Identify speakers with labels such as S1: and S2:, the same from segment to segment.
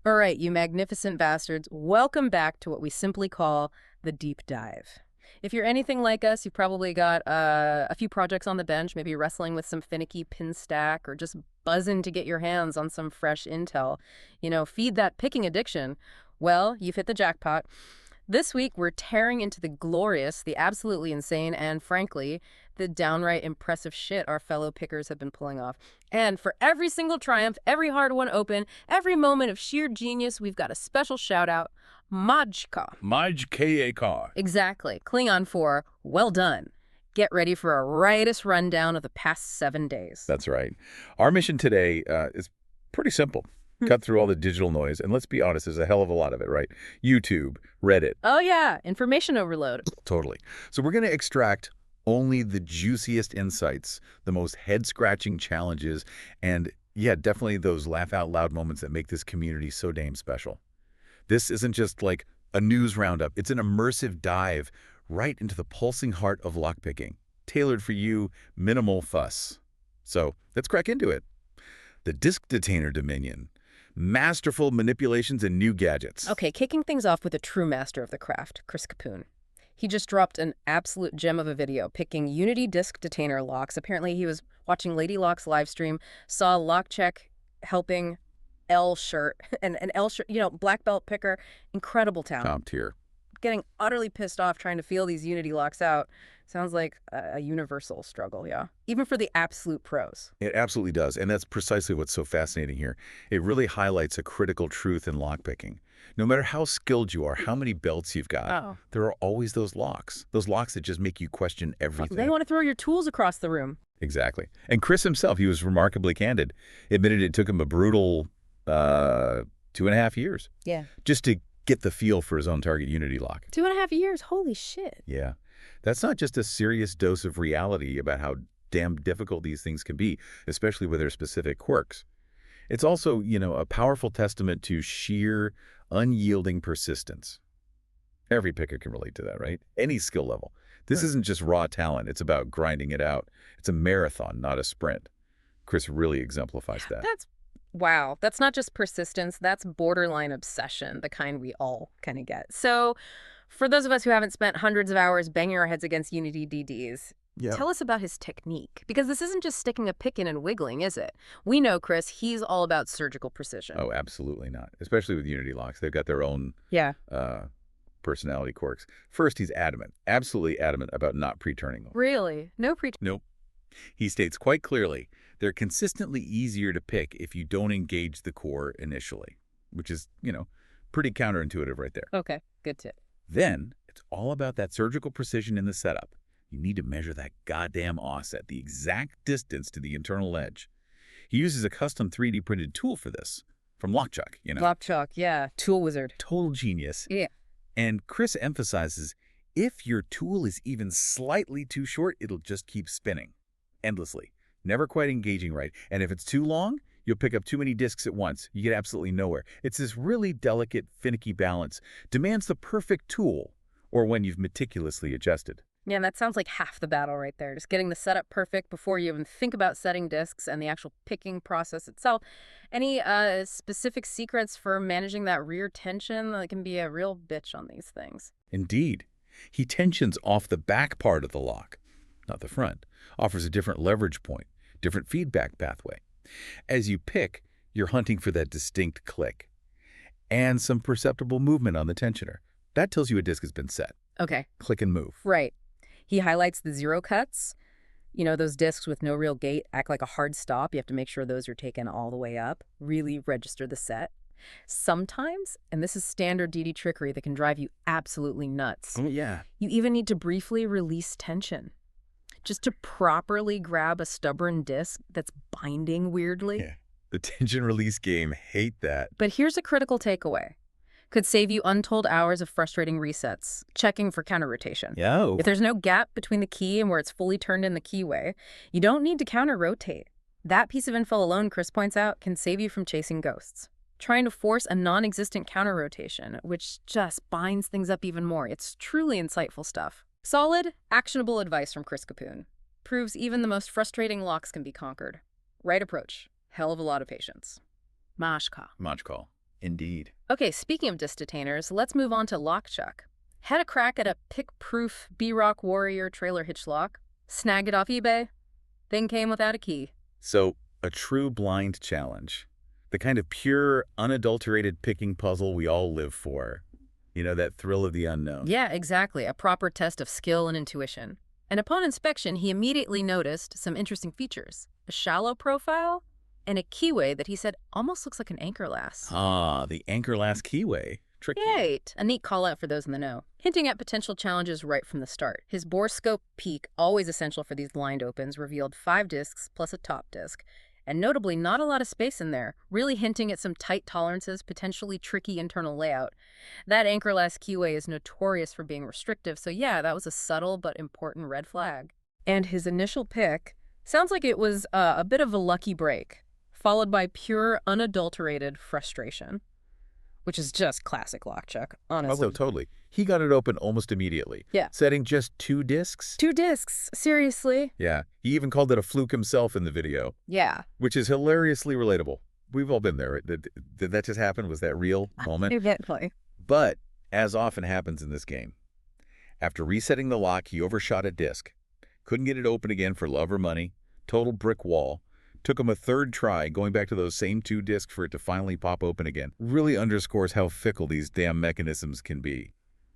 S1: All right, you magnificent bastards, welcome back to what we simply call the deep dive. If you're anything like us, you've probably got a few projects on the bench, maybe wrestling with some finicky pin stack or just buzzing to get your hands on some fresh intel. You know, feed that picking addiction. Well, you've hit the jackpot. This week, we're tearing into the glorious, the absolutely insane, and frankly, the downright impressive shit our fellow pickers have been pulling off. And for every single triumph, every hard one open, every moment of sheer genius, we've got a special shout-out, MajQ.
S2: Mahj-KHA-qah.
S1: Exactly. Klingon for, well done. Get ready for a riotous rundown of the past 7 days.
S2: That's right. Our mission today is pretty simple. Cut through all the digital noise, and let's be honest, there's a hell of a lot of it, right? YouTube, Reddit.
S1: Oh yeah, information overload.
S2: Totally. So we're going to extract only the juiciest insights, the most head-scratching challenges, and yeah, definitely those laugh-out-loud moments that make this community so damn special. This isn't just like a news roundup. It's an immersive dive right into the pulsing heart of lockpicking, tailored for you, minimal fuss. So let's crack into it. The Disk Detainer Dominion. Masterful manipulations and new gadgets.
S1: Okay, kicking things off with a true master of the craft, Chris Capoon. He just dropped an absolute gem of a video picking Unity disk detainer locks. Apparently he was watching Lady Lock's live stream, saw LockCheck helping L shirt, and an L shirt, you know, black belt picker, incredible talent.
S2: Top tier.
S1: Getting utterly pissed off trying to feel these Unity locks out. Sounds like a universal struggle, yeah. Even for the absolute pros.
S2: It absolutely does, and that's precisely what's so fascinating here. It really highlights a critical truth in lockpicking. No matter how skilled you are, how many belts you've got, there are always those locks that just make you question everything.
S1: They want to throw your tools across the room.
S2: Exactly. And Chris himself, he was remarkably candid, admitted it took him a brutal 2.5 years.
S1: Yeah.
S2: Just to get the feel for his own target Unity lock.
S1: 2.5 years? Holy shit.
S2: Yeah. That's not just a serious dose of reality about how damn difficult these things can be, especially with their specific quirks. It's also, you know, a powerful testament to sheer, unyielding persistence. Every picker can relate to that, right? Any skill level. This isn't just raw talent. It's about grinding it out. It's a marathon, not a sprint. Chris really exemplifies that.
S1: Wow. That's not just persistence. That's borderline obsession, the kind we all kind of get. So for those of us who haven't spent hundreds of hours banging our heads against Unity DDs, tell us about his technique. Because this isn't just sticking a pick in and wiggling, is it? We know, Chris, he's all about surgical precision.
S2: Oh, absolutely not. Especially with Unity locks. They've got their own personality quirks. First, he's adamant, absolutely adamant about not pre-turning them.
S1: Really? No pre-turning?
S2: Nope. He states quite clearly, they're consistently easier to pick if you don't engage the core initially, which is, you know, pretty counterintuitive right there.
S1: Okay, good tip.
S2: Then, it's all about that surgical precision in the setup. You need to measure that goddamn offset, the exact distance to the internal edge. He uses a custom 3D printed tool for this, from LockCheck, you know.
S1: LockCheck, yeah. Tool wizard.
S2: Total genius.
S1: Yeah.
S2: And Chris emphasizes, if your tool is even slightly too short, it'll just keep spinning endlessly, never quite engaging right. And if it's too long, you'll pick up too many discs at once. You get absolutely nowhere. It's this really delicate, finicky balance. Demands the perfect tool, or when you've meticulously adjusted.
S1: Yeah, and that sounds like half the battle right there. Just getting the setup perfect before you even think about setting discs and the actual picking process itself. Any specific secrets for managing that rear tension? That can be a real bitch on these things.
S2: Indeed. He tensions off the back part of the lock, not the front. Offers a different leverage point, different feedback pathway. As you pick, you're hunting for that distinct click and some perceptible movement on the tensioner. That tells you a disc has been set.
S1: Okay.
S2: Click and move.
S1: Right. He highlights the zero cuts. You know, those discs with no real gate act like a hard stop. You have to make sure those are taken all the way up. Really register the set. Sometimes, and this is standard DD trickery that can drive you absolutely nuts.
S2: Oh, yeah.
S1: You even need to briefly release tension. Just to properly grab a stubborn disc that's binding weirdly.
S2: Yeah. The tension release game, hate that.
S1: But here's a critical takeaway. Could save you untold hours of frustrating resets, checking for counter-rotation.
S2: Yo.
S1: If there's no gap between the key and where it's fully turned in the keyway, you don't need to counter-rotate. That piece of info alone, Chris points out, can save you from chasing ghosts. Trying to force a non-existent counter-rotation, which just binds things up even more. It's truly insightful stuff. Solid, actionable advice from Chris Capoon. Proves even the most frustrating locks can be conquered. Right approach. Hell of a lot of patience. MajQa.
S2: MajQa. Indeed.
S1: Okay, speaking of disc detainers, let's move on to lock chuck. Had a crack at a pick-proof B-Rock Warrior trailer hitch lock, snagged it off eBay, thing came without a key.
S2: So, a true blind challenge. The kind of pure, unadulterated picking puzzle we all live for. You know, that thrill of the unknown.
S1: Yeah, exactly, a proper test of skill and intuition. And upon inspection, he immediately noticed some interesting features. A shallow profile and a keyway that he said almost looks like an anchor lass.
S2: Ah, the anchor lass keyway. Tricky.
S1: Right. A neat call out for those in the know. Hinting at potential challenges right from the start. His borescope peak, always essential for these blind opens, revealed 5 discs plus a top disc. And notably, not a lot of space in there, really hinting at some tight tolerances, potentially tricky internal layout. That anchor-less keyway is notorious for being restrictive, so yeah, that was a subtle but important red flag. And his initial pick sounds like it was a bit of a lucky break, followed by pure, unadulterated frustration. Which is just classic lockchuck, honestly.
S2: Oh, totally. He got it open almost immediately.
S1: Yeah.
S2: Setting just 2 discs?
S1: 2 discs, seriously?
S2: Yeah. He even called it a fluke himself in the video.
S1: Yeah.
S2: Which is hilariously relatable. We've all been there. Right? Did that just happen? Was that real moment?
S1: Exactly.
S2: But, as often happens in this game, after resetting the lock, he overshot a disc. Couldn't get it open again for love or money. Total brick wall. Took him a 3rd try, going back to those same 2 discs for it to finally pop open again. Really underscores how fickle these damn mechanisms can be,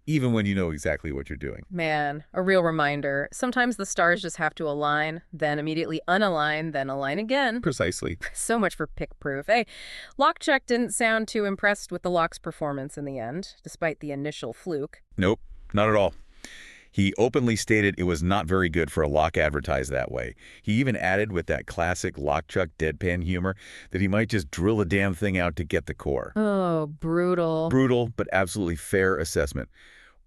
S2: even when you know exactly what you're doing.
S1: Man, a real reminder. Sometimes the stars just have to align, then immediately unalign, then align again.
S2: Precisely.
S1: So much for pick proof. Hey, lockchuck didn't sound too impressed with the lock's performance in the end, despite the initial fluke.
S2: Nope, not at all. He openly stated it was not very good for a lock advertised that way. He even added with that classic lockchuck deadpan humor that he might just drill the damn thing out to get the core.
S1: Oh, brutal.
S2: Brutal, but absolutely fair assessment.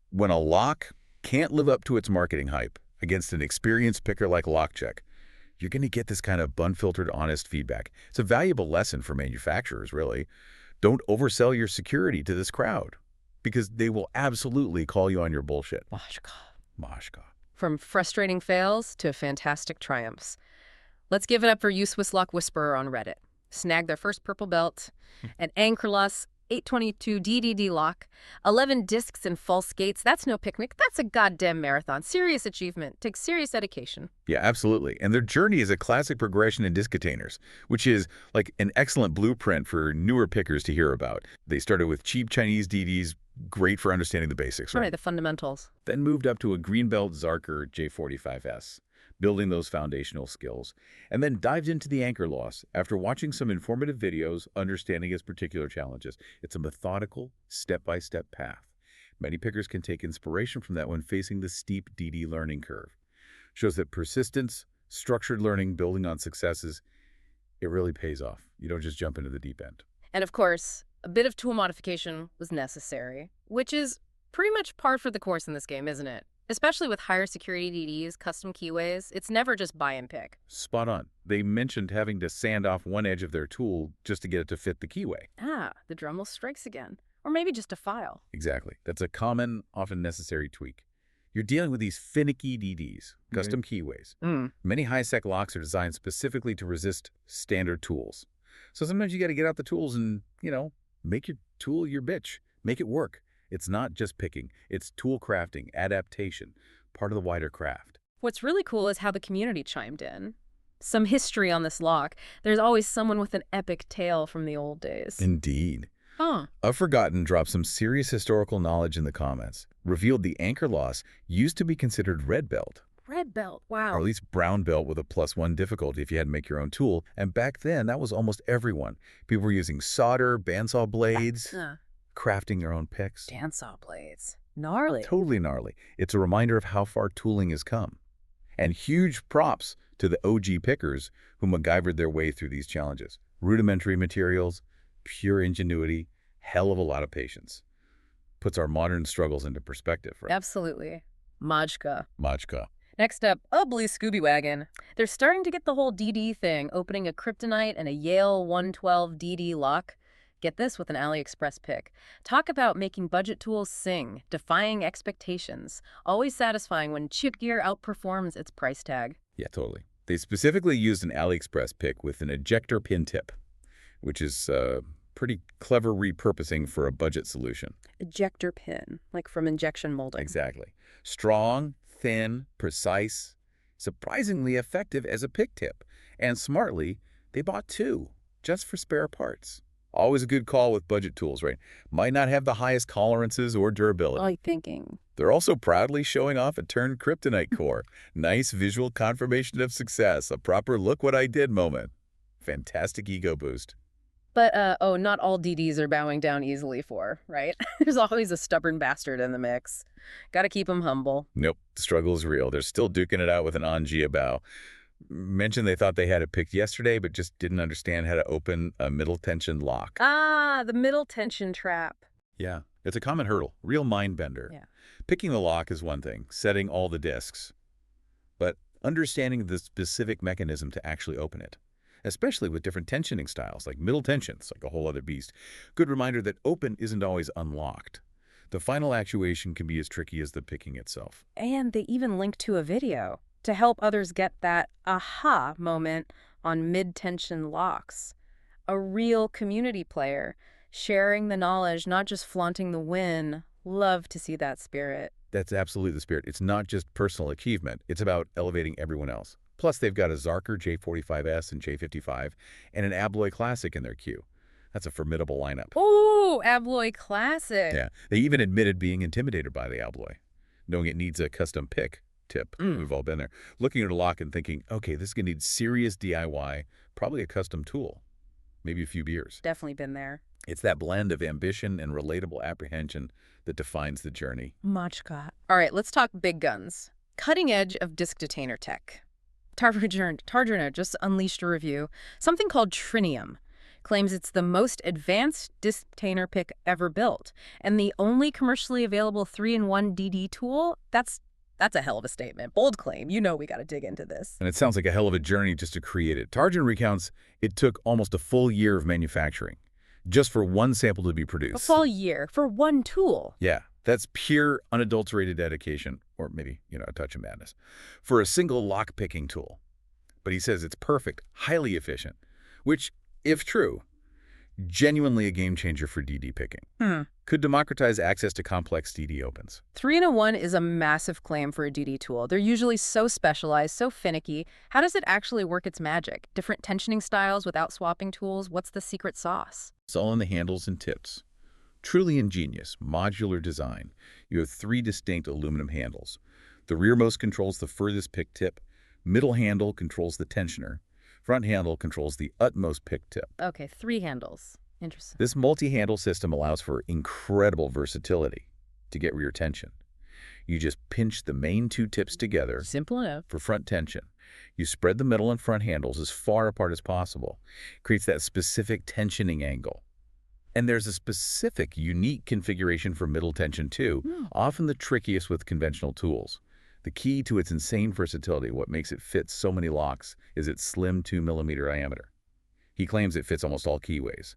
S2: When a lock can't live up to its marketing hype against an experienced picker like lockchuck, you're going to get this kind of bun-filtered, honest feedback. It's a valuable lesson for manufacturers, really. Don't oversell your security to this crowd, because they will absolutely call you on your bullshit.
S1: MajQ.
S2: MajQ.
S1: From frustrating fails to fantastic triumphs. Let's give it up for You Swiss Lock Whisperer on Reddit. Snagged their first purple belt, an anchorless 822 DDD lock, 11 discs and false gates. That's no picnic. That's a goddamn marathon. Serious achievement. Takes serious dedication.
S2: Yeah, absolutely. And their journey is a classic progression in disc containers, which is like an excellent blueprint for newer pickers to hear about. They started with cheap Chinese DDs, great for understanding the basics, right?
S1: Right, the fundamentals.
S2: Then moved up to a Greenbelt Zarker J45S, building those foundational skills, and then dived into the anchor loss after watching some informative videos understanding its particular challenges. It's a methodical, step-by-step path. Many pickers can take inspiration from that when facing the steep DD learning curve. Shows that persistence, structured learning, building on successes, it really pays off. You don't just jump into the deep end.
S1: And of course, a bit of tool modification was necessary, which is pretty much par for the course in this game, isn't it? Especially with higher security DDs, custom keyways, it's never just buy and pick.
S2: Spot on. They mentioned having to sand off one edge of their tool just to get it to fit the keyway.
S1: Ah, the Dremel strikes again. Or maybe just a file.
S2: Exactly. That's a common, often necessary tweak. You're dealing with these finicky DDs, custom keyways. Many high-sec locks are designed specifically to resist standard tools. So sometimes you got to get out the tools and, make your tool your bitch. Make it work. It's not just picking. It's tool crafting, adaptation, part of the wider craft.
S1: What's really cool is how the community chimed in. Some history on this lock. There's always someone with an epic tale from the old days.
S2: Indeed.
S1: Huh.
S2: Forgotten dropped some serious historical knowledge in the comments. Revealed the anchor loss used to be considered red belt.
S1: Red belt, wow.
S2: Or at least brown belt with a +1 difficulty if you had to make your own tool. And back then, that was almost everyone. People were using solder, bandsaw blades, crafting their own picks.
S1: Bandsaw blades. Gnarly.
S2: Totally gnarly. It's a reminder of how far tooling has come. And huge props to the OG pickers who MacGyvered their way through these challenges. Rudimentary materials, pure ingenuity, hell of a lot of patience. Puts our modern struggles into perspective, right?
S1: Absolutely. MajQa.
S2: MajQa.
S1: Next up, a blue Scooby Wagon. They're starting to get the whole DD thing, opening a Kryptonite and a Yale 112 DD lock. Get this with an AliExpress pick. Talk about making budget tools sing, defying expectations, always satisfying when chip gear outperforms its price tag.
S2: Yeah, totally. They specifically used an AliExpress pick with an ejector pin tip, which is Pretty clever repurposing for a budget solution.
S1: Ejector pin, like from injection molding.
S2: Exactly. Strong, thin, precise, surprisingly effective as a pick tip. And smartly, they bought two, just for spare parts. Always a good call with budget tools, right? Might not have the highest tolerances or durability.
S1: Like thinking.
S2: They're also proudly showing off a turned kryptonite core. Nice visual confirmation of success, a proper look what I did moment. Fantastic ego boost.
S1: But, oh, not all DDs are bowing down easily for, right? There's always a stubborn bastard in the mix. Gotta keep them humble.
S2: Nope, the struggle is real. They're still duking it out with an Angia bow. Mentioned they thought they had it picked yesterday, but just didn't understand how to open a middle tension lock.
S1: Ah, the middle tension trap.
S2: Yeah, it's a common hurdle, real mind bender.
S1: Yeah.
S2: Picking the lock is one thing, setting all the discs, but understanding the specific mechanism to actually open it, especially with different tensioning styles, like middle tensions, like a whole other beast. Good reminder that open isn't always unlocked. The final actuation can be as tricky as the picking itself.
S1: And they even link to a video to help others get that aha moment on mid-tension locks. A real community player, sharing the knowledge, not just flaunting the win. Love to see that spirit.
S2: That's absolutely the spirit. It's not just personal achievement. It's about elevating everyone else. Plus, they've got a Zarker J45S and J55 and an Abloy Classic in their queue. That's a formidable lineup.
S1: Ooh, Abloy Classic.
S2: Yeah, they even admitted being intimidated by the Abloy, knowing it needs a custom pick tip. We've all been there. Looking at a lock and thinking, okay, this is going to need serious DIY, probably a custom tool, maybe a few beers.
S1: Definitely been there.
S2: It's that blend of ambition and relatable apprehension that defines the journey.
S1: MajQa. All right, let's talk big guns. Cutting edge of disk detainer tech. Tarjana just unleashed a review. Something called Trinium claims it's the most advanced disk detainer pick ever built, and the only commercially available 3-in-1 DD tool. That's a hell of a statement. Bold claim. You know we got to dig into this.
S2: And it sounds like a hell of a journey just to create it. Tarjan recounts it took almost a full year of manufacturing just for one sample to be produced.
S1: A full year for one tool.
S2: Yeah, that's pure, unadulterated dedication, or maybe, a touch of madness, for a single lock-picking tool. But he says it's perfect, highly efficient, which, if true, genuinely a game changer for DD picking. Could democratize access to complex DD opens.
S1: 3-in-1 is a massive claim for a DD tool. They're usually so specialized, so finicky. How does it actually work its magic? Different tensioning styles without swapping tools? What's the secret sauce?
S2: It's all in the handles and tips. Truly ingenious, modular design. You have 3 distinct aluminum handles. The rearmost controls the furthest pick tip. Middle handle controls the tensioner. Front handle controls the utmost pick tip.
S1: Okay, 3 handles. Interesting.
S2: This multi-handle system allows for incredible versatility to get rear tension. You just pinch the main 2 tips together.
S1: Simple enough.
S2: For front tension. You spread the middle and front handles as far apart as possible. Creates that specific tensioning angle. And there's a specific, unique configuration for middle tension too, often the trickiest with conventional tools. The key to its insane versatility, what makes it fit so many locks, is its slim 2mm diameter. He claims it fits almost all keyways.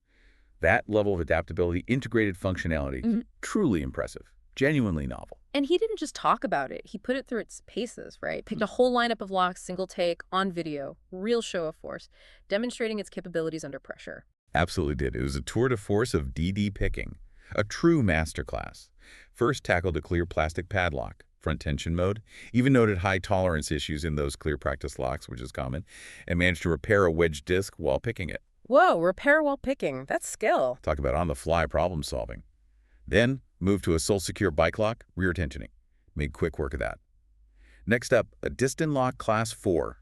S2: That level of adaptability, integrated functionality, truly impressive, genuinely novel.
S1: And he didn't just talk about it. He put it through its paces, right? Picked a whole lineup of locks, single take, on video, real show of force, demonstrating its capabilities under pressure.
S2: Absolutely did. It was a tour de force of DD picking, a true masterclass. First tackled a clear plastic padlock, front tension mode, even noted high tolerance issues in those clear practice locks, which is common, and managed to repair a wedge disc while picking it.
S1: Whoa, repair while picking. That's skill.
S2: Talk about on-the-fly problem solving. Then moved to a sole-secure bike lock, rear tensioning. Made quick work of that. Next up, a Distant Lock Class 4.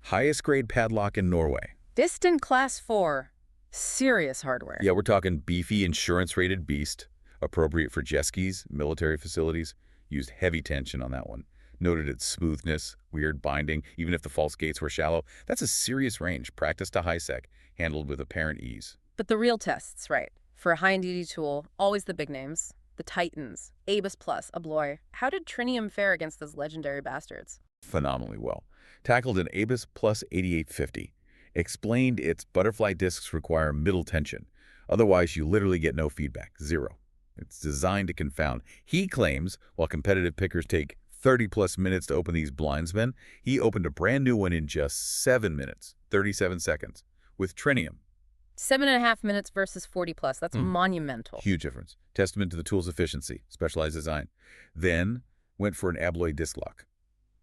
S2: Highest grade padlock in Norway.
S1: Distant Class 4. Serious hardware.
S2: Yeah, we're talking beefy, insurance-rated beast, appropriate for jet skis, military facilities. Used heavy tension on that one. Noted its smoothness, weird binding, even if the false gates were shallow. That's a serious range, practice to high sec, handled with apparent ease.
S1: But the real tests, right? For a high-end DD tool, always the big names. The Titans, Abus Plus, Abloy. How did Trinium fare against those legendary bastards?
S2: Phenomenally well. Tackled an Abus Plus 8850. Explained its butterfly discs require middle tension. Otherwise, you literally get no feedback, zero. It's designed to confound. He claims, while competitive pickers take 30-plus minutes to open these blindsmen, he opened a brand new one in just 7 minutes, 37 seconds, with Trinium.
S1: 7.5 minutes versus 40 plus. That's
S2: Hmm.
S1: monumental.
S2: Huge difference. Testament to the tool's efficiency, specialized design. Then went for an abloy disc lock.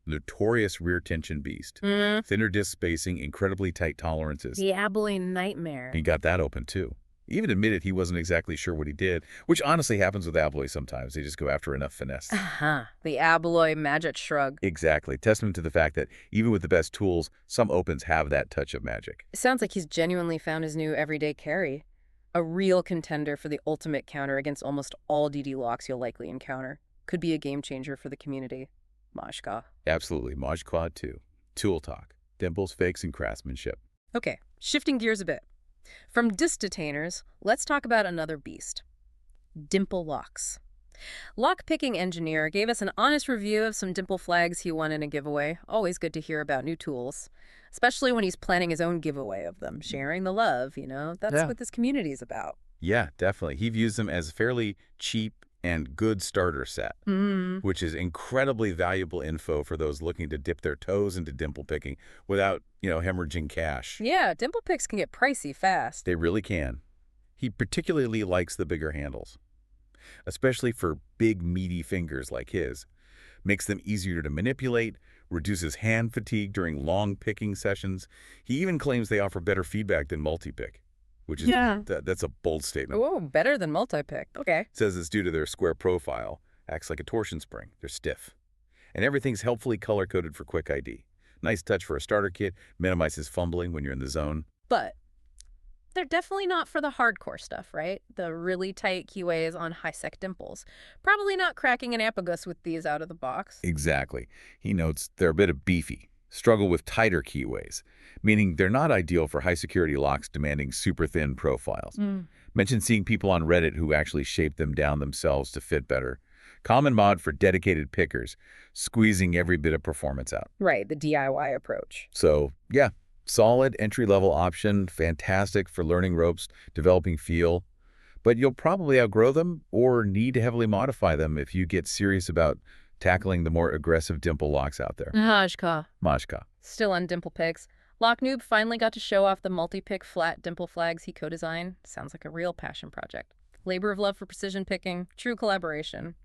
S2: Notorious rear tension beast.
S1: Mm,
S2: Thinner disc spacing, incredibly tight tolerances.
S1: the abloy nightmare.
S2: He got that open too. He even admitted he wasn't exactly sure what he did, which honestly happens with abloy sometimes. They just go after enough finesse.
S1: Uh-huh. The abloy magic shrug.
S2: Exactly. Testament to the fact that even with the best tools, some opens have that touch of magic.
S1: It sounds like he's genuinely found his new everyday carry. A real contender for the ultimate counter against almost all DD locks you'll likely encounter. Could be a game changer for the community. MajQa.
S2: Absolutely. mahj-KHA-qah too. Tool talk. Dimples, fakes, and craftsmanship.
S1: Okay, shifting gears a bit. From disc detainers, let's talk about another beast. Dimple locks. Lock-picking engineer gave us an honest review of some dimple flags he won in a giveaway. Always good to hear about new tools, especially when he's planning his own giveaway of them, sharing the love, That's
S2: Yeah.
S1: what this community is about.
S2: Yeah, definitely. He views them as fairly cheap and good starter set, which is incredibly valuable info for those looking to dip their toes into dimple picking without, hemorrhaging cash.
S1: Yeah, dimple picks can get pricey fast.
S2: They really can. He particularly likes the bigger handles, especially for big, meaty fingers like his. Makes them easier to manipulate, reduces hand fatigue during long picking sessions. He even claims they offer better feedback than multi-pick, which is that's a bold statement.
S1: Oh, better than multi-pick. Okay.
S2: Says it's due to their square profile, acts like a torsion spring. They're stiff. And everything's helpfully color-coded for quick ID. Nice touch for a starter kit, minimizes fumbling when you're in the zone.
S1: But they're definitely not for the hardcore stuff, right? The really tight keyways on high-sec dimples. Probably not cracking an apagus with these out of the box.
S2: Exactly. He notes they're a bit of beefy, struggle with tighter keyways, meaning they're not ideal for high-security locks demanding super thin profiles. Mentioned seeing people on Reddit who actually shape them down themselves to fit better. Common mod for dedicated pickers, squeezing every bit of performance out.
S1: Right, the DIY approach.
S2: So, yeah, solid entry-level option, fantastic for learning ropes, developing feel. But you'll probably outgrow them or need to heavily modify them if you get serious about tackling the more aggressive dimple locks out there.
S1: mahj-KHA.
S2: mahj-KHA.
S1: Still on dimple picks. Lock Noob finally got to show off the multi-pick flat dimple flags he co-designed. Sounds like a real passion project. Labor of love for precision picking, true collaboration.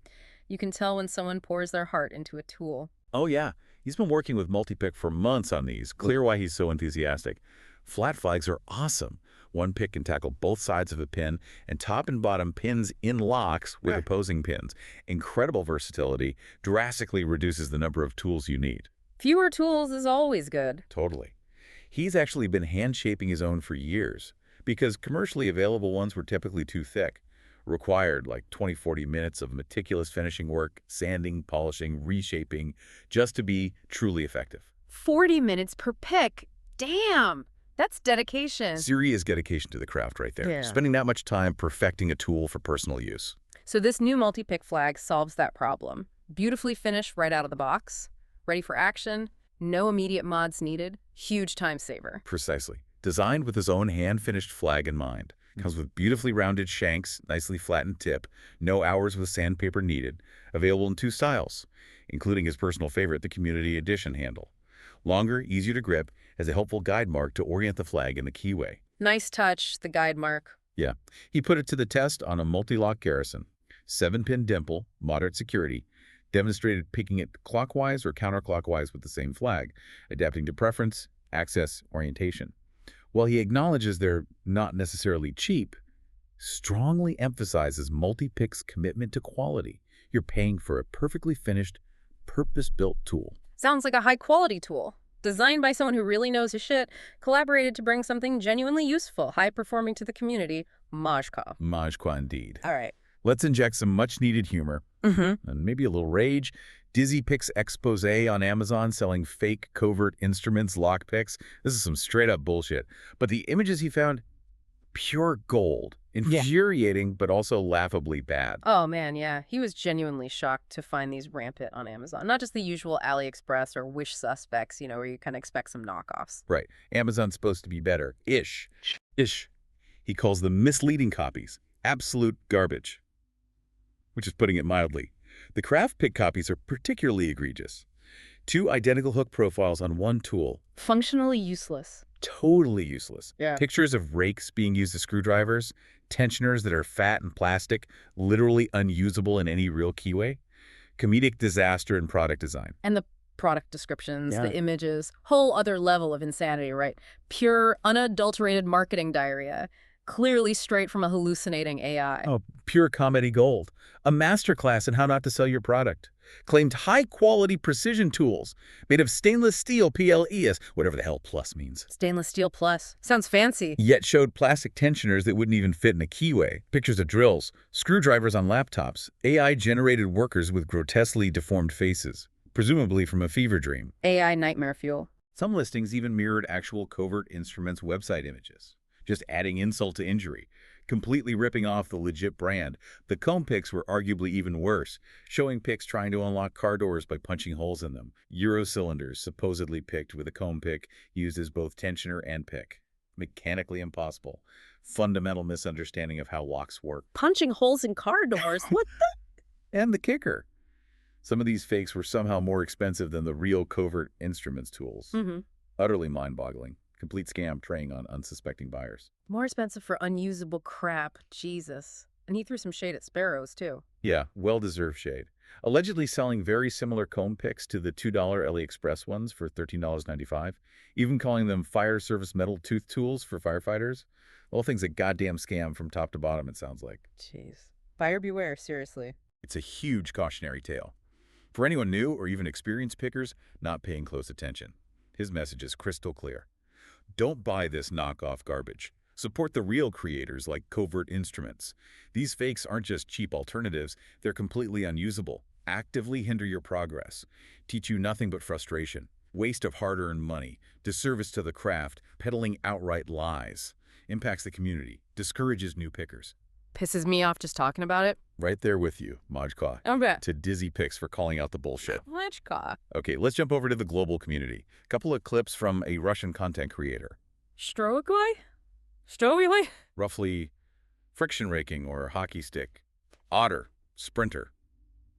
S1: You can tell when someone pours their heart into a tool.
S2: Oh, yeah. He's been working with multi-pick for months on these. Clear why he's so enthusiastic. Flat flags are awesome. One pick can tackle both sides of a pin, and top and bottom pins in locks with opposing pins. Incredible versatility, drastically reduces the number of tools you need.
S1: Fewer tools is always good.
S2: Totally. He's actually been hand-shaping his own for years, because commercially available ones were typically too thick. Required like 20-40 minutes of meticulous finishing work, sanding, polishing, reshaping, just to be truly effective.
S1: 40 minutes per pick. Damn! That's dedication.
S2: Serious dedication to the craft right there.
S1: Yeah.
S2: Spending that much time perfecting a tool for personal use.
S1: So this new multi-pick flag solves that problem. Beautifully finished right out of the box. Ready for action. No immediate mods needed. Huge time saver.
S2: Precisely. Designed with his own hand-finished flag in mind. Comes with beautifully rounded shanks, nicely flattened tip, no hours with sandpaper needed. Available in 2 styles, including his personal favorite, the Community Edition handle. Longer, easier to grip, has a helpful guide mark to orient the flag in the keyway.
S1: Nice touch, the guide mark.
S2: Yeah. He put it to the test on a multi-lock Garrison. 7-pin dimple, moderate security. Demonstrated picking it clockwise or counterclockwise with the same flag, adapting to preference, access, orientation. While he acknowledges they're not necessarily cheap, strongly emphasizes multi-pick's commitment to quality. You're paying for a perfectly finished, purpose-built tool.
S1: Sounds like a high-quality tool. Designed by someone who really knows his shit, collaborated to bring something genuinely useful, high-performing to the community. MajQa.
S2: MajQa indeed.
S1: All right.
S2: Let's inject some much-needed humor, and maybe a little rage. Dizzy Picks expose on Amazon selling fake covert instruments lockpicks. This is some straight-up bullshit. But the images he found, pure gold. Infuriating, but also laughably bad.
S1: Oh, man, yeah. He was genuinely shocked to find these rampant on Amazon. Not just the usual AliExpress or Wish suspects, where you kind of expect some knockoffs.
S2: Right. Amazon's supposed to be better. Ish. He calls them misleading copies. Absolute garbage. Which is putting it mildly. The craft pick copies are particularly egregious. 2 identical hook profiles on one tool.
S1: Functionally useless.
S2: Totally useless.
S1: Yeah.
S2: Pictures of rakes being used as screwdrivers, tensioners that are fat and plastic, literally unusable in any real keyway. Comedic disaster in product design.
S1: And the product descriptions,
S2: Yeah.
S1: the images, whole other level of insanity, right? Pure, unadulterated marketing diarrhea, clearly straight from a hallucinating AI.
S2: Oh, pure comedy gold. A masterclass in how not to sell your product. Claimed high-quality precision tools made of stainless steel PLES, whatever the hell plus means.
S1: Stainless steel plus. Sounds fancy.
S2: Yet showed plastic tensioners that wouldn't even fit in a keyway. Pictures of drills, screwdrivers on laptops, AI-generated workers with grotesquely deformed faces, presumably from a fever dream.
S1: AI nightmare fuel.
S2: Some listings even mirrored actual Covert Instruments website images, just adding insult to injury, completely ripping off the legit brand. The comb pics were arguably even worse, showing pics trying to unlock car doors by punching holes in them. Euro cylinders supposedly picked with a comb pick used as both tensioner and pick. Mechanically impossible. Fundamental misunderstanding of how locks work.
S1: Punching holes in car doors? What
S2: And the kicker. Some of these fakes were somehow more expensive than the real Covert Instruments tools.
S1: the?
S2: Utterly mind-boggling. Complete scam preying on unsuspecting buyers.
S1: More expensive for unusable crap. Jesus. And he threw some shade at sparrows, too.
S2: Yeah, well-deserved shade. Allegedly selling very similar comb picks to the $2 AliExpress ones for $13.95, even calling them fire service metal tooth tools for firefighters. The whole thing's a goddamn scam from top to bottom, it sounds like.
S1: Jeez. Buyer beware, seriously.
S2: It's a huge cautionary tale. For anyone new or even experienced pickers not paying close attention, his message is crystal clear. Don't buy this knockoff garbage. Support the real creators like Covert Instruments. These fakes aren't just cheap alternatives, they're completely unusable, actively hinder your progress, teach you nothing but frustration, waste of hard-earned money, disservice to the craft, peddling outright lies, impacts the community, discourages new pickers.
S1: Pisses me off just talking about it.
S2: Right there with you, MajQa.
S1: I bet.
S2: To dizzy picks for calling out the bullshit.
S1: MajQa.
S2: Okay, let's jump over to the global community. A couple of clips from a Russian content creator.
S1: Strogoi? Strogoi?
S2: Roughly friction raking or hockey stick. Otter, sprinter.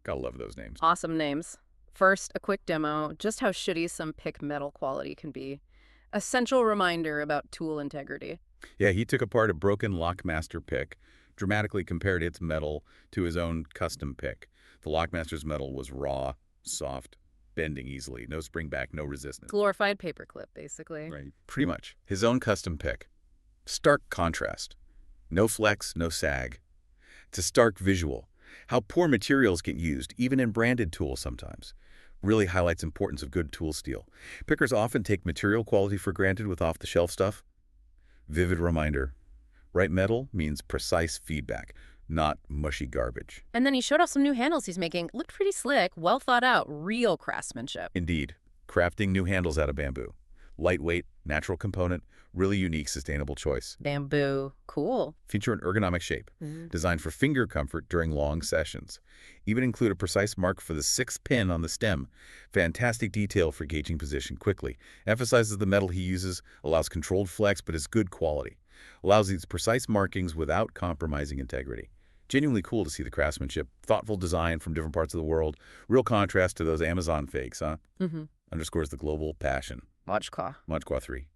S2: Gotta love those names.
S1: Awesome names. First, a quick demo, just how shitty some pick metal quality can be. Essential reminder about tool integrity.
S2: Yeah, he took apart a broken Lockmaster pick, dramatically compared its metal to his own custom pick. The Lockmaster's metal was raw, soft, bending easily, no spring back, no resistance.
S1: Glorified paperclip, basically.
S2: Right, pretty much. His own custom pick. Stark contrast. No flex, no sag. It's a stark visual. How poor materials get used, even in branded tools sometimes, really highlights importance of good tool steel. Pickers often take material quality for granted with off-the-shelf stuff. Vivid reminder. Right metal means precise feedback, not mushy garbage.
S1: And then he showed off some new handles he's making. Looked pretty slick, well thought out, real craftsmanship.
S2: Indeed, crafting new handles out of bamboo. Lightweight, natural component, really unique, sustainable choice.
S1: Bamboo. Cool.
S2: Feature an ergonomic shape, designed for finger comfort during long sessions. Even include a precise mark for the 6th pin on the stem. Fantastic detail for gauging position quickly. Emphasizes the metal he uses, allows controlled flex, but is good quality. Allows these precise markings without compromising integrity. Genuinely cool to see the craftsmanship, thoughtful design from different parts of the world. Real contrast to those Amazon fakes, huh? Underscores the global passion.
S1: MajQa.
S2: MajQa 3.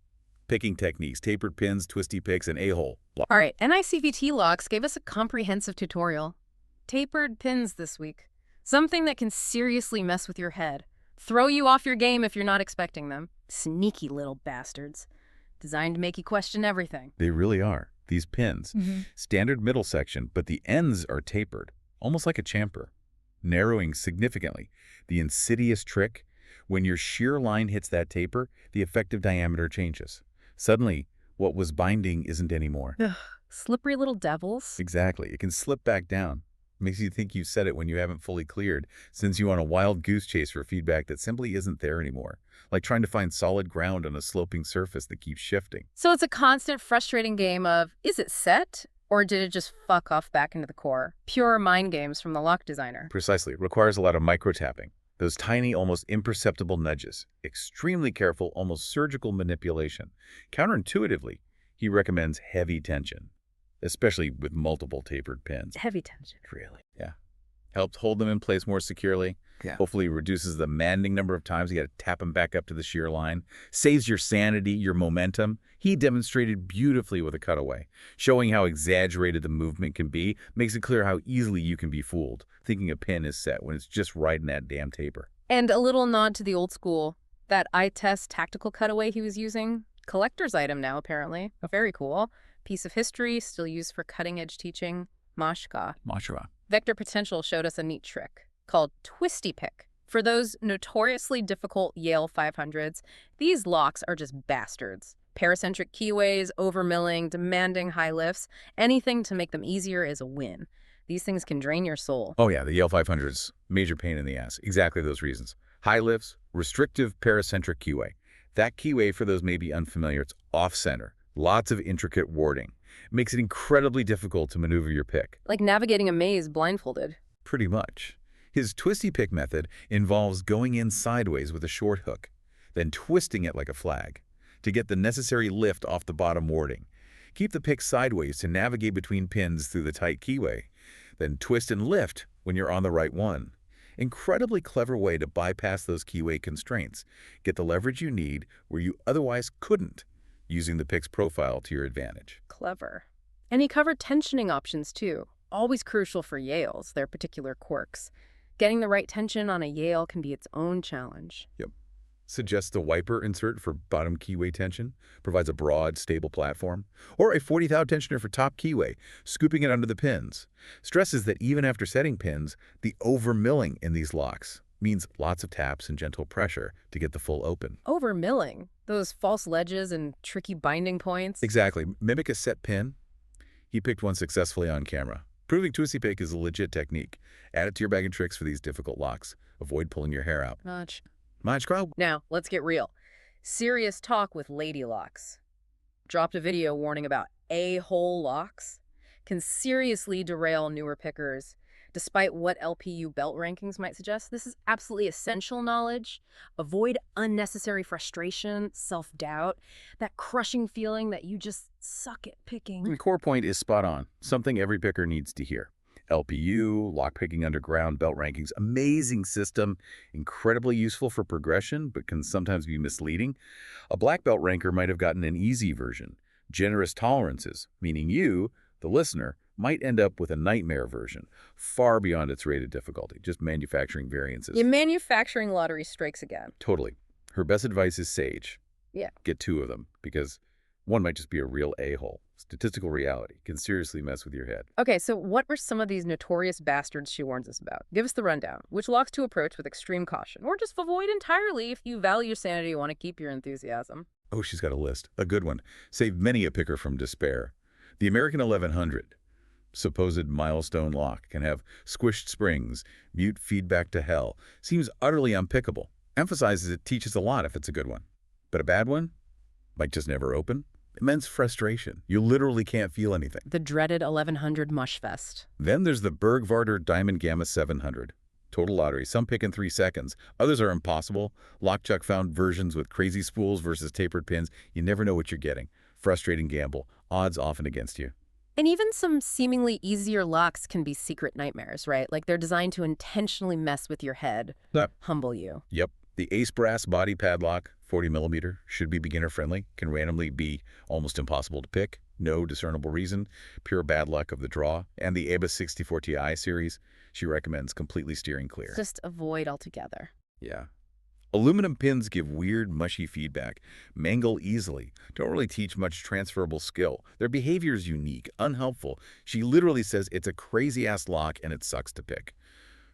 S2: Picking techniques, tapered pins, twisty picks, and a-hole.
S1: All right, NICVT Locks gave us a comprehensive tutorial. Tapered pins this week. Something that can seriously mess with your head. Throw you off your game if you're not expecting them. Sneaky little bastards. Designed to make you question everything.
S2: They really are. These pins. Standard middle section, but the ends are tapered, almost like a chamfer, narrowing significantly. The insidious trick, when your shear line hits that taper, the effective diameter changes. Suddenly, what was binding isn't anymore.
S1: Ugh, slippery little devils.
S2: Exactly. It can slip back down. Makes you think you said it when you haven't fully cleared, sends you on a wild goose chase for feedback that simply isn't there anymore. Like trying to find solid ground on a sloping surface that keeps shifting.
S1: So it's a constant, frustrating game of, is it set? Or did it just fuck off back into the core? Pure mind games from the lock designer.
S2: Precisely. It requires a lot of micro-tapping. Those tiny, almost imperceptible nudges. Extremely careful, almost surgical manipulation. Counterintuitively, he recommends heavy tension, especially with multiple tapered pins.
S1: Heavy tension.
S2: Really? Yeah. Helps hold them in place more securely.
S3: Yeah.
S2: Hopefully reduces the maddening number of times you got to tap them back up to the shear line. Saves your sanity, your momentum. He demonstrated beautifully with a cutaway, showing how exaggerated the movement can be, makes it clear how easily you can be fooled, thinking a pin is set when it's just right in that damn taper.
S1: And a little nod to the old school. That eye test tactical cutaway he was using, collector's item now, apparently. Very cool. Piece of history, still used for cutting-edge teaching. MajQa.
S3: MajQa.
S1: Vector Potential showed us a neat trick called Twisty Pick. For those notoriously difficult Yale 500s, these locks are just bastards. Paracentric keyways, overmilling, demanding high lifts, anything to make them easier is a win. These things can drain your soul.
S2: Oh yeah, the Yale 500s, major pain in the ass. Exactly those reasons. High lifts, restrictive paracentric keyway. That keyway, for those maybe unfamiliar, it's off-center. Lots of intricate warding. Makes it incredibly difficult to maneuver your pick.
S1: Like navigating a maze blindfolded.
S2: Pretty much. His twisty pick method involves going in sideways with a short hook, then twisting it like a flag to get the necessary lift off the bottom warding. Keep the pick sideways to navigate between pins through the tight keyway, then twist and lift when you're on the right one. Incredibly clever way to bypass those keyway constraints. Get the leverage you need where you otherwise couldn't, using the pick's profile to your advantage.
S1: Clever. And he covered tensioning options too. Always crucial for Yales, their particular quirks. Getting the right tension on a Yale can be its own challenge.
S2: Yep. Suggests a wiper insert for bottom keyway tension, provides a broad, stable platform, or a 40 thou tensioner for top keyway, scooping it under the pins. Stresses that even after setting pins, the overmilling in these locks means lots of taps and gentle pressure to get the full open.
S1: Overmilling. Those false ledges and tricky binding points.
S2: Exactly. Mimic a set pin. He picked one successfully on camera. Proving twisty pick is a legit technique. Add it to your bag of tricks for these difficult locks. Avoid pulling your hair out.
S1: MajQa. Now, let's get real. Serious talk with lady locks. Dropped a video warning about a-hole locks. Can seriously derail newer pickers. Despite what LPU belt rankings might suggest, this is absolutely essential knowledge. Avoid unnecessary frustration, self-doubt, that crushing feeling that you just suck at picking.
S2: The core point is spot on. Something every picker needs to hear. LPU, lockpicking underground, belt rankings, amazing system, incredibly useful for progression, but can sometimes be misleading. A black belt ranker might have gotten an easy version. Generous tolerances, meaning you, the listener, might end up with a nightmare version, far beyond its rated difficulty, just manufacturing variances.
S1: Your manufacturing lottery strikes again.
S2: Totally. Her best advice is sage.
S1: Yeah.
S2: Get 2 of them, because one might just be a real a-hole. Statistical reality can seriously mess with your head.
S1: Okay, so what were some of these notorious bastards she warns us about? Give us the rundown. Which locks to approach with extreme caution, or just avoid entirely if you value your sanity and want to keep your enthusiasm?
S2: Oh, she's got a list. A good one. Saved many a picker from despair. The American 1100, supposed milestone lock, can have squished springs, mute feedback to hell. Seems utterly unpickable. Emphasizes it teaches a lot if it's a good one. But a bad one? Might just never open. Immense frustration. You literally can't feel anything.
S1: The dreaded 1100 mushfest.
S2: Then there's the Bergvarder Diamond Gamma 700. Total lottery. Some pick in 3 seconds. Others are impossible. Lockchuck found versions with crazy spools versus tapered pins. You never know what you're getting. Frustrating gamble. Odds often against you.
S1: And even some seemingly easier locks can be secret nightmares, right? Like they're designed to intentionally mess with your head, humble you.
S2: Yep. The Ace Brass body padlock, 40mm, should be beginner-friendly, can randomly be almost impossible to pick. No discernible reason. Pure bad luck of the draw. And the ABA 64 Ti series, she recommends completely steering clear.
S1: Just avoid altogether.
S2: Yeah. Aluminum pins give weird, mushy feedback, mangle easily, don't really teach much transferable skill. Their behavior is unique, unhelpful. She literally says it's a crazy-ass lock and it sucks to pick.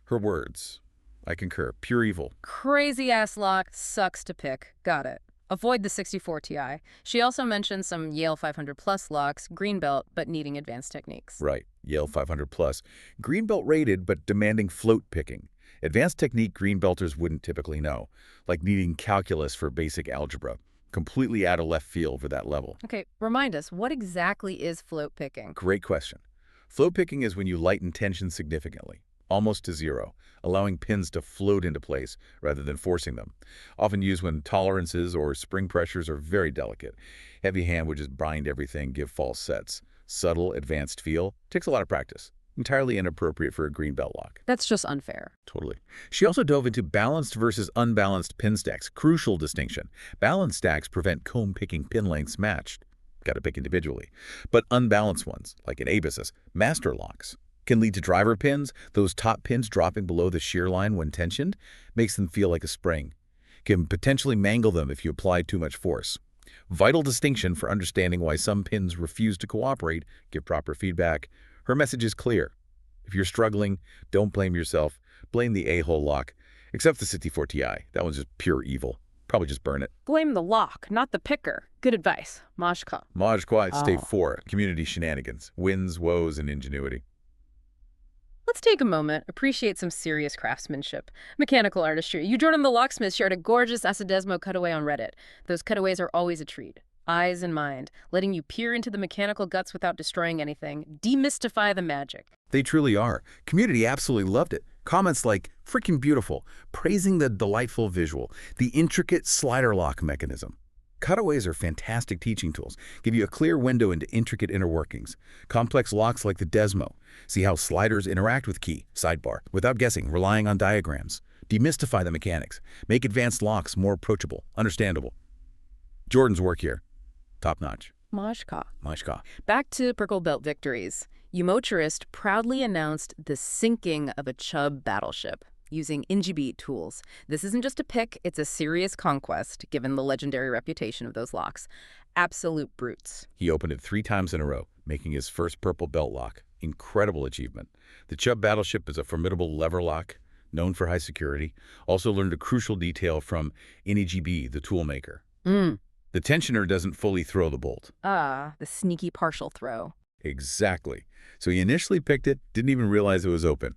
S2: Her words. I concur. Pure evil.
S1: Crazy-ass lock, sucks to pick. Got it. Avoid the 64 Ti. She also mentioned some Yale 500 Plus locks, greenbelt, but needing advanced techniques.
S2: Right. Yale 500 Plus. Greenbelt rated, but demanding float picking. Advanced technique greenbelters wouldn't typically know, like needing calculus for basic algebra. Completely out of left field for that level.
S1: Okay, remind us, what exactly is float picking?
S2: Great question. Float picking is when you lighten tension significantly, almost to zero, allowing pins to float into place rather than forcing them. Often used when tolerances or spring pressures are very delicate. Heavy hand would just bind everything, give false sets. Subtle, advanced feel. Takes a lot of practice. entirely inappropriate for a green belt lock.
S1: That's just unfair.
S2: Totally. She also dove into balanced versus unbalanced pin stacks. Crucial distinction. Balanced stacks prevent comb-picking pin lengths matched. Got to pick individually. But unbalanced ones, like in Abus's master locks, can lead to driver pins. Those top pins dropping below the shear line when tensioned makes them feel like a spring. Can potentially mangle them if you apply too much force. Vital distinction for understanding why some pins refuse to cooperate. Give proper feedback. Her message is clear. If you're struggling, don't blame yourself. Blame the a-hole lock. Except the 64 Ti. That one's just pure evil. Probably just burn it.
S1: Blame the lock, not the picker. Good advice. MajQa.
S2: MajQa, State 4. Community shenanigans. Wins, woes, and ingenuity.
S1: Let's take a moment, appreciate some serious craftsmanship. Mechanical artistry. You, Jordan the Locksmith, shared a gorgeous Asadesmo cutaway on Reddit. Those cutaways are always a treat. Eyes in mind, letting you peer into the mechanical guts without destroying anything. Demystify the magic.
S2: They truly are. Community absolutely loved it. Comments like, freaking beautiful, praising the delightful visual, the intricate slider lock mechanism. Cutaways are fantastic teaching tools, give you a clear window into intricate inner workings. Complex locks like the Desmo. See how sliders interact with key, sidebar, without guessing, relying on diagrams. Demystify the mechanics. Make advanced locks more approachable, understandable. Jordan's work here. Top notch.
S1: MajQa.
S2: MajQa.
S1: Back to Purple Belt victories. Umotorist proudly announced the sinking of a Chubb battleship using NGB tools. This isn't just a pick, it's a serious conquest, given the legendary reputation of those locks. Absolute brutes.
S2: He opened it 3 times in a row, making his first purple belt lock. Incredible achievement. The Chubb battleship is a formidable lever lock, known for high security. Also learned a crucial detail from NEGB, the tool maker. The tensioner doesn't fully throw the bolt.
S1: The sneaky partial throw.
S2: Exactly. So he initially picked it, didn't even realize it was open.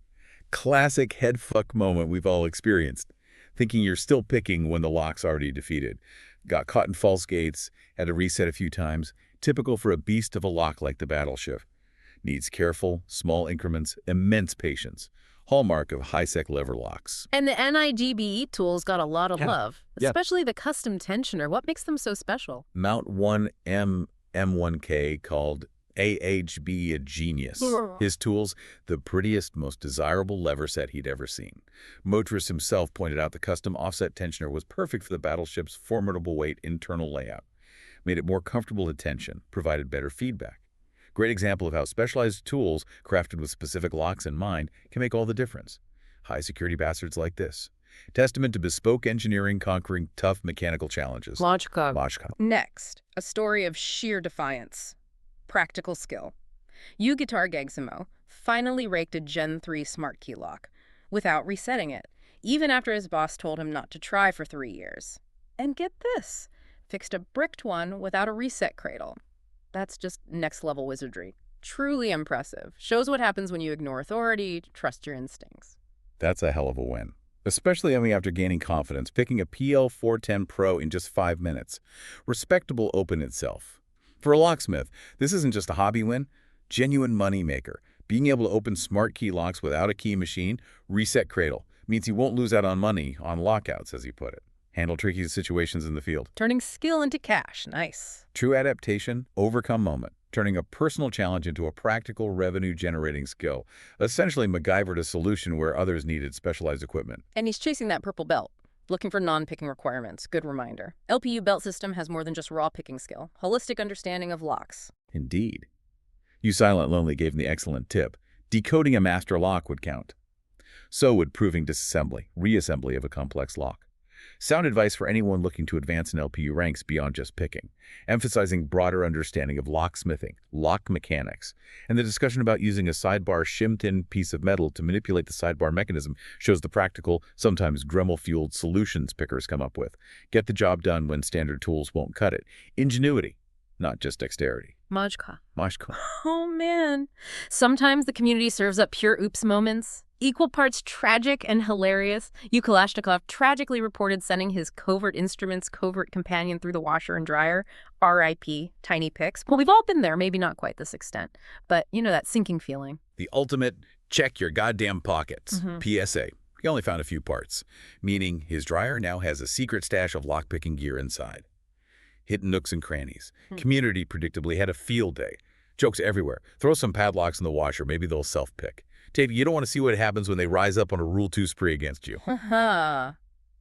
S2: Classic head fuck moment we've all experienced. Thinking you're still picking when the lock's already defeated. Got caught in false gates, had to reset a few times. Typical for a beast of a lock like the battleship. Needs careful, small increments, immense patience. Hallmark of high-sec lever locks.
S1: And the NIGBE tools got a lot of love,
S2: Yeah.
S1: especially the custom tensioner. What makes them so special?
S2: Mount 1M M1K called AHB a genius. His tools, the prettiest, most desirable lever set he'd ever seen. Motorist himself pointed out the custom offset tensioner was perfect for the battleship's formidable weight internal layout. Made it more comfortable to tension, provided better feedback. Great example of how specialized tools, crafted with specific locks in mind, can make all the difference. High-security bastards like this. Testament to bespoke engineering conquering tough mechanical challenges.
S1: MajQa. Next, a story of sheer defiance. Practical skill. Guitar Gegzimo finally raked a Gen 3 smart key lock without resetting it, even after his boss told him not to try for 3 years. And get this, fixed a bricked one without a reset cradle. That's just next-level wizardry. Truly impressive. Shows what happens when you ignore authority, trust your instincts.
S2: That's a hell of a win. Especially after gaining confidence, picking a PL410 Pro in just 5 minutes. Respectable open itself. For a locksmith, this isn't just a hobby win, genuine money maker. Being able to open smart key locks without a key machine, reset cradle, means he won't lose out on money on lockouts, as he put it. Handle tricky situations in the field.
S1: Turning skill into cash. Nice.
S2: True adaptation, overcome moment. Turning a personal challenge into a practical revenue-generating skill. Essentially MacGyvered a solution where others needed specialized equipment.
S1: And he's chasing that purple belt. Looking for non-picking requirements. Good reminder. LPU belt system has more than just raw picking skill. Holistic understanding of locks.
S2: Indeed. You Silent Lonely gave him the excellent tip. Decoding a master lock would count. So would proving disassembly, reassembly of a complex lock. Sound advice for anyone looking to advance in LPU ranks beyond just picking, emphasizing broader understanding of locksmithing, lock mechanics, and the discussion about using a sidebar shimmed-in piece of metal to manipulate the sidebar mechanism shows the practical, sometimes Dremel-fueled solutions pickers come up with. Get the job done when standard tools won't cut it. Ingenuity, not just dexterity.
S1: MajQa.
S2: MajQa.
S1: Oh, man. Sometimes the community serves up pure oops moments. Equal parts tragic and hilarious. KHA-qah tragically reported sending his covert instruments covert companion through the washer and dryer. R.I.P. Tiny pics. Well, we've all been there, maybe not quite this extent. But, you know, that sinking feeling.
S2: The ultimate check your goddamn pockets. PSA. He only found a few parts, meaning his dryer now has a secret stash of lockpicking gear inside. Hidden nooks and crannies. Community predictably had a field day. Jokes everywhere. Throw some padlocks in the washer. Maybe they'll self-pick. Tavy, you don't want to see what happens when they rise up on a Rule 2 spree against you.
S1: Haha.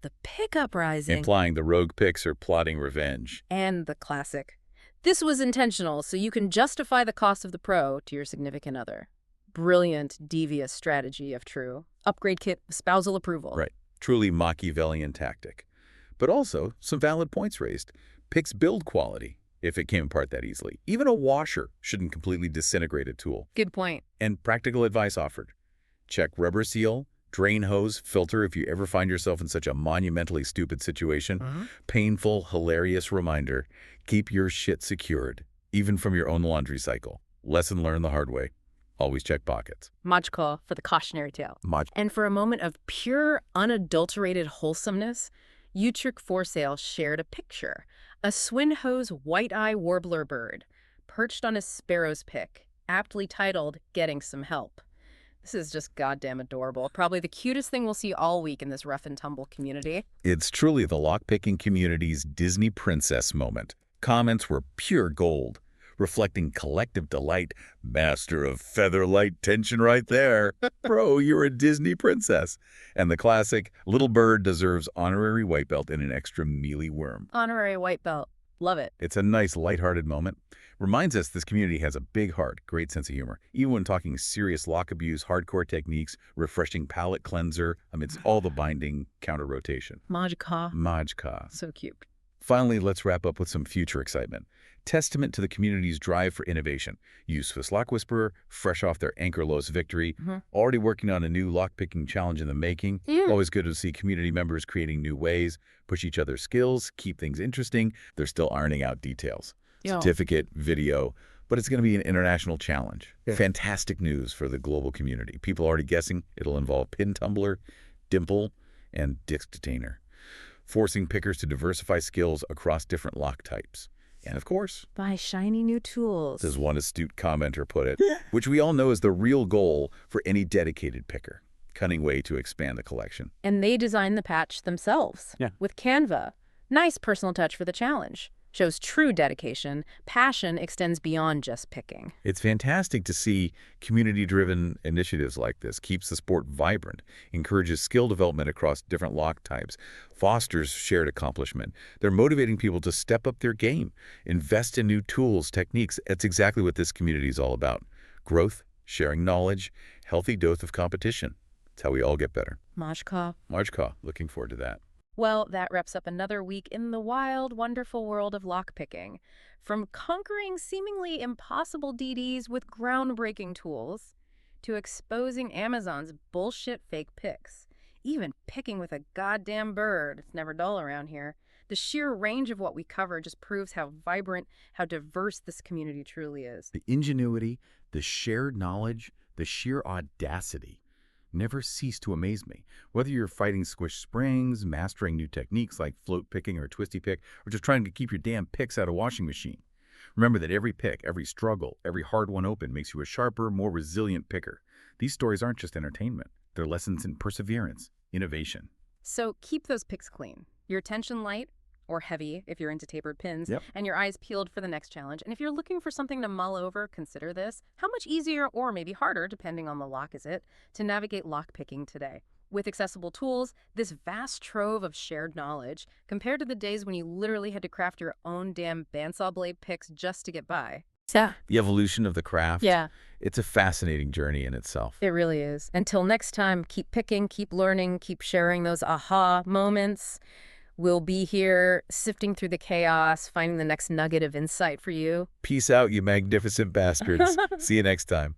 S1: The pick uprising.
S2: Implying the rogue picks are plotting revenge.
S1: And the classic. This was intentional, so you can justify the cost of the pro to your significant other. Brilliant, devious strategy, if true. Upgrade kit, spousal approval.
S2: Right. Truly Machiavellian tactic. But also, some valid points raised. Picks build quality, if it came apart that easily. Even a washer shouldn't completely disintegrate a tool.
S1: Good point.
S2: And practical advice offered. Check rubber seal, drain hose, filter if you ever find yourself in such a monumentally stupid situation. Painful, hilarious reminder. Keep your shit secured, even from your own laundry cycle. Lesson learned the hard way. Always check pockets.
S1: MajQa for the cautionary tale.
S2: Maj.
S1: And for a moment of pure, unadulterated wholesomeness, Utrick Forsale shared a picture. A Swinhoe's white-eye warbler bird, perched on a sparrow's pick, aptly titled, Getting Some Help. This is just goddamn adorable. Probably the cutest thing we'll see all week in this rough-and-tumble community.
S2: It's truly the lockpicking community's Disney princess moment. Comments were pure gold, reflecting collective delight. Master of feather-light tension right there. Bro, you're a Disney princess. And the classic, little bird deserves honorary white belt and an extra mealy worm.
S1: Honorary white belt. Love it.
S2: It's a nice, lighthearted moment. Reminds us this community has a big heart, great sense of humor. Even when talking serious lock abuse, hardcore techniques, refreshing palate cleanser, amidst all the binding counter-rotation.
S1: MajQa.
S2: MajQa.
S1: So cute.
S2: Finally, let's wrap up with some future excitement. Testament to the community's drive for innovation. Use Swiss Lock Whisperer, fresh off their anchor-less victory, already working on a new lockpicking challenge in the making. Always good to see community members creating new ways, push each other's skills, keep things interesting. They're still ironing out details. Certificate, video, but it's going to be an international challenge. Fantastic news for the global community. People already guessing it'll involve pin tumbler, dimple, and disc detainer, forcing pickers to diversify skills across different lock types. And of course,
S1: buy shiny new tools,
S2: as one astute commenter put it, which we all know is the real goal for any dedicated picker. Cunning way to expand the collection.
S1: And they designed the patch themselves with Canva. Nice personal touch for the challenge. Shows true dedication. Passion extends beyond just picking.
S2: It's fantastic to see community-driven initiatives like this. Keeps the sport vibrant, encourages skill development across different lock types, fosters shared accomplishment. They're motivating people to step up their game, invest in new tools, techniques. That's exactly what this community is all about. Growth, sharing knowledge, healthy dose of competition. It's how we all get better.
S1: MajQa.
S2: MajQa. Looking forward to that.
S1: Well, that wraps up another week in the wild, wonderful world of lockpicking. From conquering seemingly impossible DDs with groundbreaking tools, to exposing Amazon's bullshit fake picks. Even picking with a goddamn bird. It's never dull around here. The sheer range of what we cover just proves how vibrant, how diverse this community truly is.
S2: The ingenuity, the shared knowledge, the sheer audacity never cease to amaze me. Whether you're fighting squish springs, mastering new techniques like float picking or twisty pick, or just trying to keep your damn picks out of washing machine. Remember that every pick, every struggle, every hard one open makes you a sharper, more resilient picker. These stories aren't just entertainment. They're lessons in perseverance, innovation.
S1: So keep those picks clean. Your tension light, or heavy if you're into tapered pins, and your eyes peeled for the next challenge. And if you're looking for something to mull over, consider this. How much easier or maybe harder, depending on the lock is it, to navigate lockpicking today? With accessible tools, this vast trove of shared knowledge, compared to the days when you literally had to craft your own damn bandsaw blade picks just to get by. Yeah.
S2: The evolution of the craft.
S1: Yeah.
S2: It's a fascinating journey in itself.
S1: It really is. Until next time, keep picking, keep learning, keep sharing those aha moments. We'll be here sifting through the chaos, finding the next nugget of insight for you.
S2: Peace out, you magnificent bastards. See you next time.